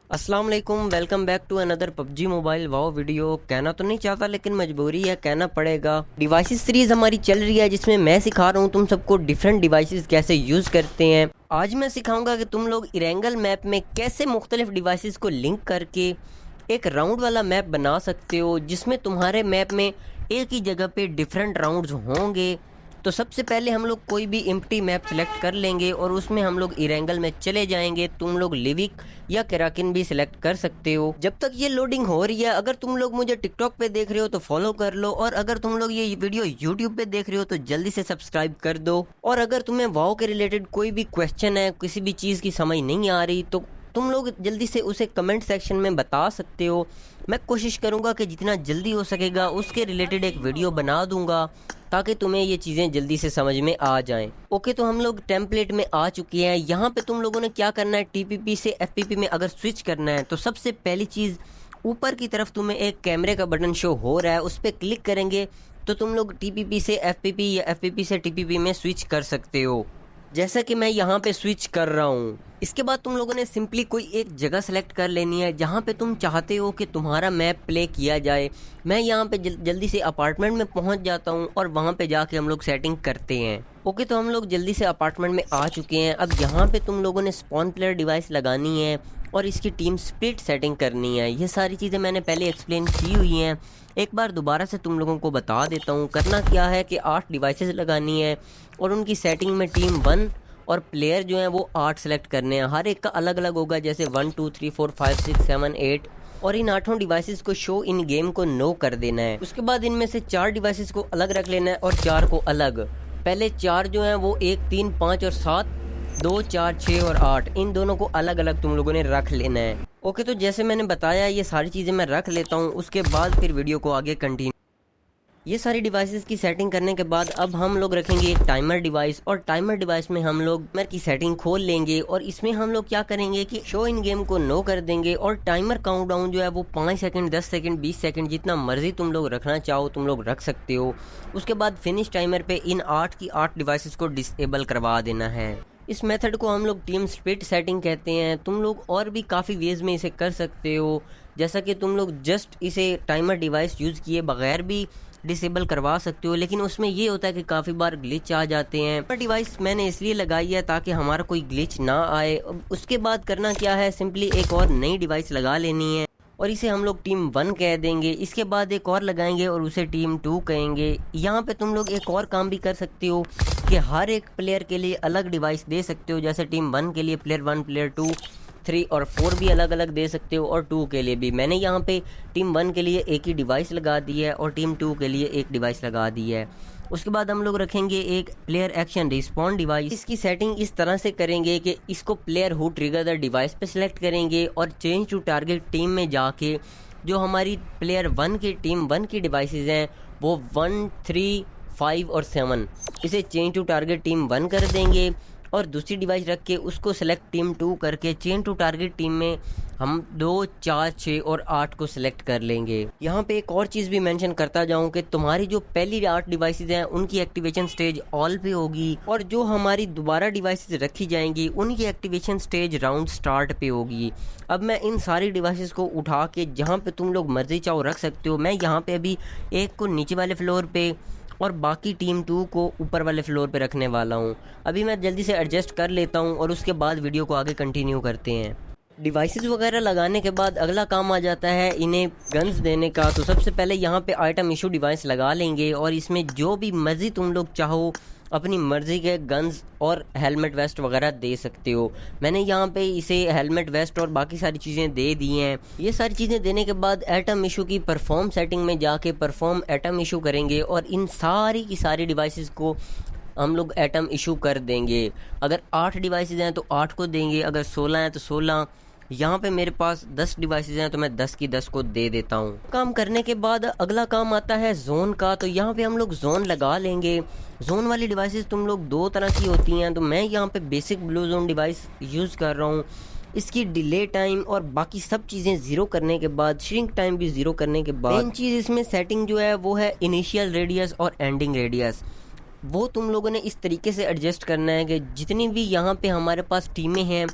अस्सलाम वालेकुम, welcome back to another PUBG mobile wow video. कहना तो नहीं चाहता लेकिन मजबूरी है, कहना पड़ेगा। डिवाइसेस सीरीज़ हमारी चल रही है जिसमें मैं सिखा रहा हूँ तुम सबको डिफरेंट डिवाइसेस कैसे यूज़ करते हैं। आज मैं सिखाऊंगा कि तुम लोग इरेंगल मैप में कैसे मुख्तलिफ डिवाइसेस को लिंक करके एक राउंड वाला मैप बना सकते हो, जिसमें तुम्हारे मैप में एक ही जगह पे डिफरेंट राउंड्स होंगे। तो सबसे पहले हम लोग कोई भी एम्प्टी मैप सेलेक्ट कर लेंगे और उसमें हम लोग इरेंगल में चले जाएंगे। तुम लोग लिविक या केराकिन भी सिलेक्ट कर सकते हो। जब तक ये लोडिंग हो रही है, अगर तुम लोग मुझे टिकटॉक पे देख रहे हो तो फॉलो कर लो, और अगर तुम लोग ये वीडियो यूट्यूब पे देख रहे हो तो जल्दी से सब्सक्राइब कर दो। और अगर तुम्हें वाओ के रिलेटेड कोई भी क्वेश्चन है, किसी भी चीज़ की समझ नहीं आ रही, तो तुम लोग जल्दी से उसे कमेंट सेक्शन में बता सकते हो। मैं कोशिश करूंगा कि जितना जल्दी हो सकेगा उसके रिलेटेड एक वीडियो बना दूंगा, ताकि तुम्हें ये चीज़ें जल्दी से समझ में आ जाएं। ओके, तो हम लोग टेम्पलेट में आ चुके हैं। यहाँ पे तुम लोगों ने क्या करना है, टीपीपी से एफपीपी में अगर स्विच करना है तो सबसे पहली चीज़, ऊपर की तरफ तुम्हें एक कैमरे का बटन शो हो रहा है, उस पर क्लिक करेंगे तो तुम लोग टीपीपी से एफपीपी या एफपीपी से टीपीपी में स्विच कर सकते हो, जैसा कि मैं यहाँ पे स्विच कर रहा हूँ। इसके बाद तुम लोगों ने सिंपली कोई एक जगह सेलेक्ट कर लेनी है जहाँ पे तुम चाहते हो कि तुम्हारा मैप प्ले किया जाए। मैं यहाँ पे जल्दी से अपार्टमेंट में पहुँच जाता हूँ और वहाँ पे जाके हम लोग सेटिंग करते हैं। ओके, तो हम लोग जल्दी से अपार्टमेंट में आ चुके हैं। अब यहाँ पे तुम लोगों ने स्पॉन प्लेयर डिवाइस लगानी है और इसकी टीम स्प्लिट सेटिंग करनी है। ये सारी चीज़ें मैंने पहले एक्सप्लेन की हुई हैं, एक बार दोबारा से तुम लोगों को बता देता हूँ। करना क्या है कि 8 डिवाइसेस लगानी है और उनकी सेटिंग में टीम 1 और प्लेयर जो हैं वो 8 सेलेक्ट करने हैं। हर एक का अलग अलग होगा, जैसे 1 2 3 4 5 6 7 8, और इन 8 डिवाइसेस को शो इन गेम को नो कर देना है। उसके बाद इनमें से 4 डिवाइसेस को अलग रख लेना है और 4 को अलग। पहले 4 जो हैं वो 1 3 5 और 7, 2 4 6 और 8, इन दोनों को अलग अलग तुम लोगों ने रख लेना है। ओके, तो जैसे मैंने बताया ये सारी चीज़ें मैं रख लेता हूँ, उसके बाद फिर वीडियो को आगे कंटिन्यू। ये सारी डिवाइसेस की सेटिंग करने के बाद अब हम लोग रखेंगे एक टाइमर डिवाइस, और टाइमर डिवाइस में हम लोग टाइमर की सेटिंग खोल लेंगे और इसमें हम लोग क्या करेंगे कि शो इन गेम को नो कर देंगे और टाइमर काउंटडाउन जो है वो 5 सेकंड 10 सेकंड 20 सेकंड जितना मर्जी तुम लोग रखना चाहो तुम लोग रख सकते हो। उसके बाद फिनिश टाइमर पे इन 8 की 8 डिवाइसेस को डिसेबल करवा देना है। इस मेथड को हम लोग टीम स्प्लिट सेटिंग कहते हैं। तुम लोग और भी काफ़ी वेज में इसे कर सकते हो, जैसा कि तुम लोग जस्ट इसे टाइमर डिवाइस यूज़ किए बगैर भी डिसेबल करवा सकते हो, लेकिन उसमें ये होता है कि काफ़ी बार ग्लिच आ जाते हैं। पर डिवाइस मैंने इसलिए लगाई है ताकि हमारा कोई ग्लिच ना आए। उसके बाद करना क्या है, सिंपली एक और नई डिवाइस लगा लेनी है और इसे हम लोग टीम 1 कह देंगे। इसके बाद एक और लगाएंगे और उसे टीम 2 कहेंगे। यहाँ पे तुम लोग एक और काम भी कर सकते हो कि हर एक प्लेयर के लिए अलग डिवाइस दे सकते हो, जैसे टीम 1 के लिए प्लेयर 1 प्लेयर 2 3 और 4 भी अलग अलग दे सकते हो, और 2 के लिए भी। मैंने यहाँ पे टीम 1 के लिए एक ही डिवाइस लगा दी है और टीम 2 के लिए एक डिवाइस लगा दी है। उसके बाद हम लोग रखेंगे एक प्लेयर एक्शन रिस्पॉन्ड डिवाइस। इसकी सेटिंग इस तरह से करेंगे कि इसको player who trigger the device पे सिलेक्ट करेंगे और चेंज टू टारगेट टीम में जाके जो हमारी प्लेयर 1 की टीम 1 की डिवाइसेस हैं वो 1 3 5 और 7, इसे चेंज टू टारगेट टीम 1 कर देंगे और दूसरी डिवाइस रख के उसको सेलेक्ट टीम 2 करके चेंज टू टारगेट टीम में हम 2 4 6 और 8 को सिलेक्ट कर लेंगे। यहाँ पे एक और चीज़ भी मेंशन करता जाऊँ कि तुम्हारी जो पहली 8 डिवाइसेस हैं उनकी एक्टिवेशन स्टेज ऑल पे होगी, और जो हमारी दोबारा डिवाइसेस रखी जाएंगी उनकी एक्टिवेशन स्टेज राउंड स्टार्ट पे होगी। अब मैं इन सारी डिवाइसेस को उठा के जहाँ पे तुम लोग मर्जी चाहो रख सकते हो। मैं यहाँ पे अभी एक को नीचे वाले फ्लोर पे और बाकी टीम 2 को ऊपर वाले फ्लोर पे रखने वाला हूँ। अभी मैं जल्दी से एडजस्ट कर लेता हूँ और उसके बाद वीडियो को आगे कंटिन्यू करते हैं। डिवाइसेस वगैरह लगाने के बाद अगला काम आ जाता है इन्हें गन्स देने का। तो सबसे पहले यहाँ पे आइटम इशू डिवाइस लगा लेंगे और इसमें जो भी मर्जी तुम लोग चाहो अपनी मर्जी के गन्स और हेलमेट वेस्ट वगैरह दे सकते हो। मैंने यहाँ पे इसे हेलमेट वेस्ट और बाकी सारी चीज़ें दे दी हैं। ये सारी चीज़ें देने के बाद एटम इशू की परफॉर्म सेटिंग में जाके परफॉर्म एटम इशू करेंगे और इन सारी की सारी डिवाइसेस को हम लोग एटम इशू कर देंगे। अगर 8 डिवाइसेस हैं तो 8 को देंगे, अगर 16 हैं तो 16। यहाँ पे मेरे पास 10 डिवाइसेस हैं तो मैं 10 की 10 को दे देता हूँ। काम करने के बाद अगला काम आता है जोन का। तो यहाँ पे हम लोग जोन लगा लेंगे। जोन वाली डिवाइसेस तुम लोग 2 तरह की होती हैं, तो मैं यहाँ पे basic blue zone device use कर रहा हूँ। इसकी डिले टाइम और बाकी सब चीज़ें ज़ीरो करने के बाद, श्रिंक टाइम भी ज़ीरो करने के बाद, मेन चीज़ इसमें सेटिंग जो है वो है इनिशियल रेडियस और एंडिंग रेडियस। वो तुम लोगों ने इस तरीके से एडजस्ट करना है कि जितनी भी यहाँ पे हमारे पास टीमें हैं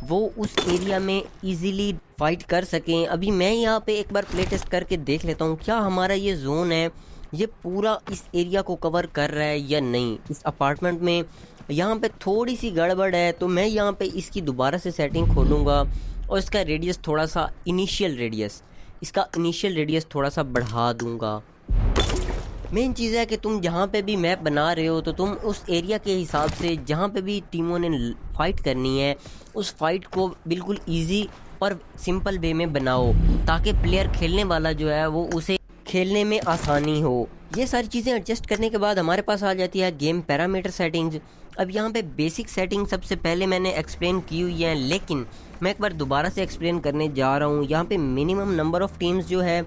वो उस एरिया में इजीली फाइट कर सकें। अभी मैं यहाँ पे एक बार प्ले टेस्ट करके देख लेता हूँ क्या हमारा ये जोन है ये पूरा इस एरिया को कवर कर रहा है या नहीं। इस अपार्टमेंट में यहाँ पे थोड़ी सी गड़बड़ है, तो मैं यहाँ पे इसकी दोबारा से सेटिंग खोलूँगा और इसका रेडियस थोड़ा सा इसका इनिशियल रेडियस थोड़ा सा बढ़ा दूँगा। मेन चीज़ है कि तुम जहाँ पे भी मैप बना रहे हो तो तुम उस एरिया के हिसाब से जहाँ पे भी टीमों ने फाइट करनी है उस फाइट को बिल्कुल इजी और सिंपल वे में बनाओ, ताकि प्लेयर खेलने वाला जो है वो उसे खेलने में आसानी हो। ये सारी चीज़ें एडजस्ट करने के बाद हमारे पास आ जाती है गेम पैरामीटर सेटिंग्स। अब यहाँ पे बेसिक सेटिंग सबसे पहले मैंने एक्सप्लेन की हुई है, लेकिन मैं एक बार दोबारा से एक्सप्लेन करने जा रहा हूँ। यहाँ पे मिनिमम नंबर ऑफ़ टीम्स जो है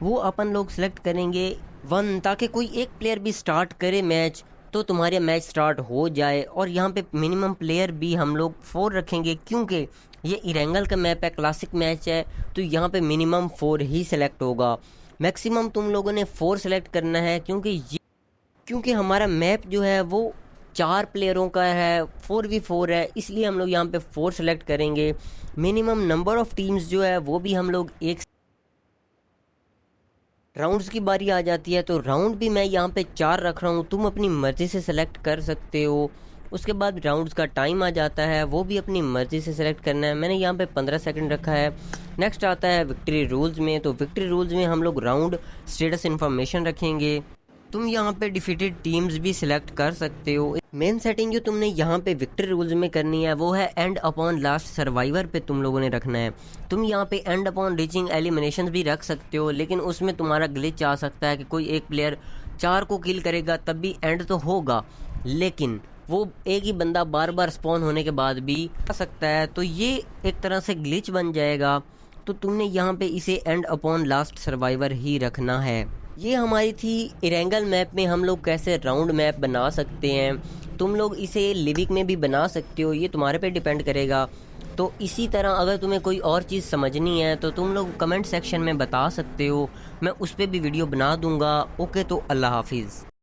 वो अपन लोग सेलेक्ट करेंगे 1, ताकि कोई एक प्लेयर भी स्टार्ट करे मैच तो तुम्हारे मैच स्टार्ट हो जाए। और यहाँ पे मिनिमम प्लेयर भी हम लोग 4 रखेंगे, क्योंकि ये इरेंगल का मैप है, क्लासिक मैच है, तो यहाँ पे मिनिमम 4 ही सिलेक्ट होगा। मैक्सिमम तुम लोगों ने 4 सेलेक्ट करना है, क्योंकि हमारा मैप जो है वो 4 प्लेयरों का है, 4v4 है, इसलिए हम लोग यहाँ पे 4 सेलेक्ट करेंगे। मिनिमम नंबर ऑफ़ टीम्स जो है वो भी हम लोग एक राउंड्स की बारी आ जाती है तो राउंड भी मैं यहाँ पे 4 रख रहा हूँ, तुम अपनी मर्ज़ी से सेलेक्ट कर सकते हो। उसके बाद राउंड्स का टाइम आ जाता है, वो भी अपनी मर्ज़ी से सेलेक्ट करना है। मैंने यहाँ पे 15 सेकंड रखा है। नेक्स्ट आता है विक्ट्री रूल्स में, तो विक्ट्री रूल्स में हम लोग राउंड स्टेटस इन्फॉर्मेशन रखेंगे। तुम यहाँ पे डिफीटेड टीम्स भी सिलेक्ट कर सकते हो। मेन सेटिंग जो तुमने यहाँ पे विक्ट्री रूल्स में करनी है वो है एंड अपॉन लास्ट सर्वाइवर पे तुम लोगों ने रखना है। तुम यहाँ पे एंड अपॉन रीचिंग एलिमिनेशन भी रख सकते हो, लेकिन उसमें तुम्हारा ग्लिच आ सकता है कि कोई एक प्लेयर 4 को किल करेगा तब भी एंड तो होगा, लेकिन वो एक ही बंदा बार बार स्पॉन होने के बाद भी आ सकता है, तो ये एक तरह से ग्लिच बन जाएगा। तो तुमने यहाँ पे इसे एंड अपॉन लास्ट सर्वाइवर ही रखना है। ये हमारी थी इरेंगल मैप में हम लोग कैसे राउंड मैप बना सकते हैं। तुम लोग इसे लिविक में भी बना सकते हो, ये तुम्हारे पे डिपेंड करेगा। तो इसी तरह अगर तुम्हें कोई और चीज़ समझनी है तो तुम लोग कमेंट सेक्शन में बता सकते हो, मैं उस पर भी वीडियो बना दूंगा। ओके, तो अल्लाह हाफिज़।